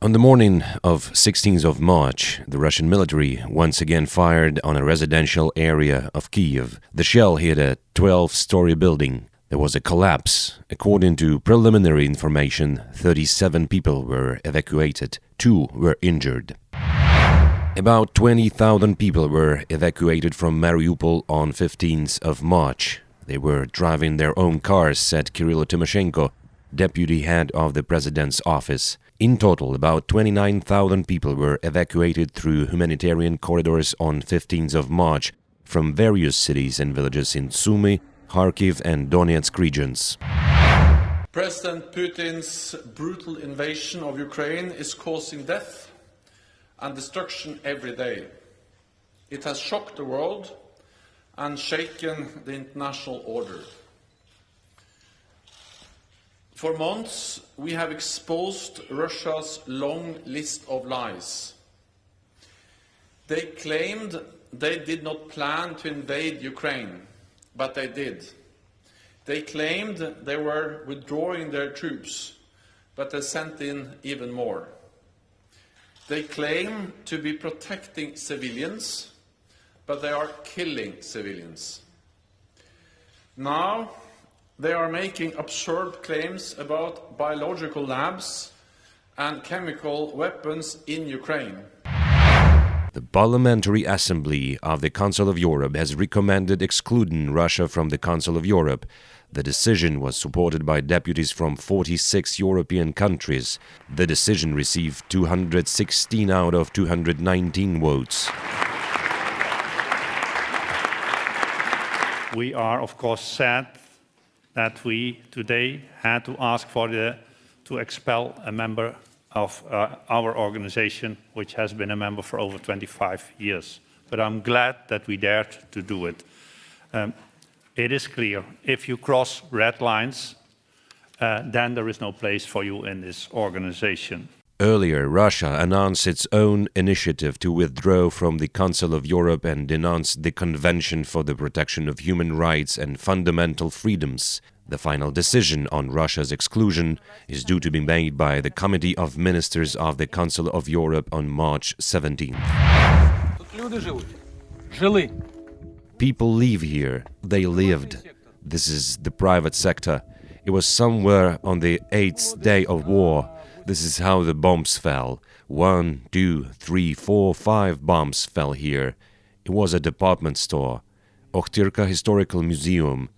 On the morning of 16th of March, the Russian military once again fired on a residential area of Kyiv. The shell hit a 12-story building. There was a collapse. According to preliminary information, 37 people were evacuated. 2 were injured. About 20,000 people were evacuated from Mariupol on 15th of March. They were driving their own cars, said Kyrylo Tymoshenko, deputy head of the president's office. In total, about 29,000 people were evacuated through humanitarian corridors on 15th of March from various cities and villages in Sumy, Kharkiv and Donetsk regions. President Putin's brutal invasion of Ukraine is causing death and destruction every day. It has shocked the world and shaken the international order. For months, we have exposed Russia's long list of lies. They claimed they did not plan to invade Ukraine, but they did. They claimed they were withdrawing their troops, but they sent in even more. They claim to be protecting civilians, but they are killing civilians. Now, they are making absurd claims about biological labs and chemical weapons in Ukraine. The Parliamentary Assembly of the Council of Europe has recommended excluding Russia from the Council of Europe. The decision was supported by deputies from 46 European countries. The decision received 216 out of 219 votes. We are, of course, sad that we today had to ask to expel a member of our organization, which has been a member for over 25 years. But I'm glad that we dared to do it. It is clear, if you cross red lines, then there is no place for you in this organization. Earlier, Russia announced its own initiative to withdraw from the Council of Europe and denounced the Convention for the Protection of Human Rights and Fundamental Freedoms. The final decision on Russia's exclusion is due to be made by the Committee of Ministers of the Council of Europe on March 17th. People live here. They lived. This is the private sector. It was somewhere on the 8th day of war. This is how the bombs fell. 1, 2, 3, 4, 5 bombs fell here. It was a department store. Ochtyrka Historical Museum.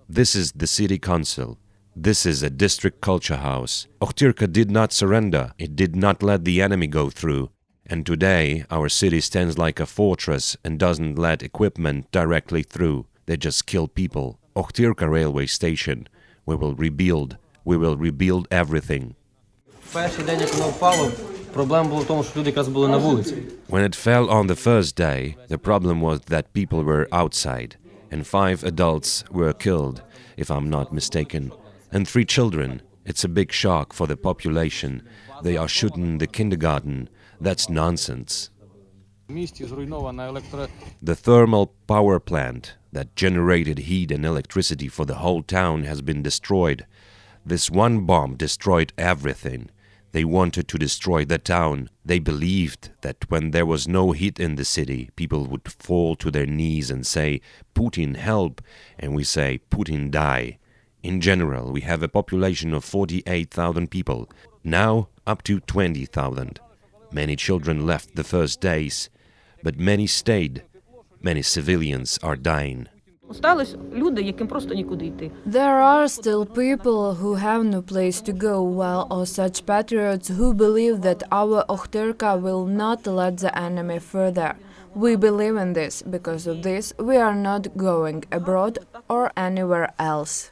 This is the city council. This is a district culture house. Ochtyrka did not surrender. It did not let the enemy go through. And today our city stands like a fortress and doesn't let equipment directly through. They just kill people. Ochtyrka railway station. We will rebuild. We will rebuild everything. When it fell on the first day, the problem was that people were outside, and 5 adults were killed, if I'm not mistaken, and 3 children. It's a big shock for the population. They are shooting the kindergarten. That's nonsense. The thermal power plant that generated heat and electricity for the whole town has been destroyed. This one bomb destroyed everything. They wanted to destroy the town. They believed that when there was no heat in the city, people would fall to their knees and say, "Putin, help!" And we say, "Putin, die." In general, we have a population of 48,000 people, now up to 20,000. Many children left the first days, but many stayed. Many civilians are dying. There are still people who have no place to go, while are such patriots who believe that our Ochtyrka will not let the enemy further. We believe in this. Because of this, we are not going abroad or anywhere else.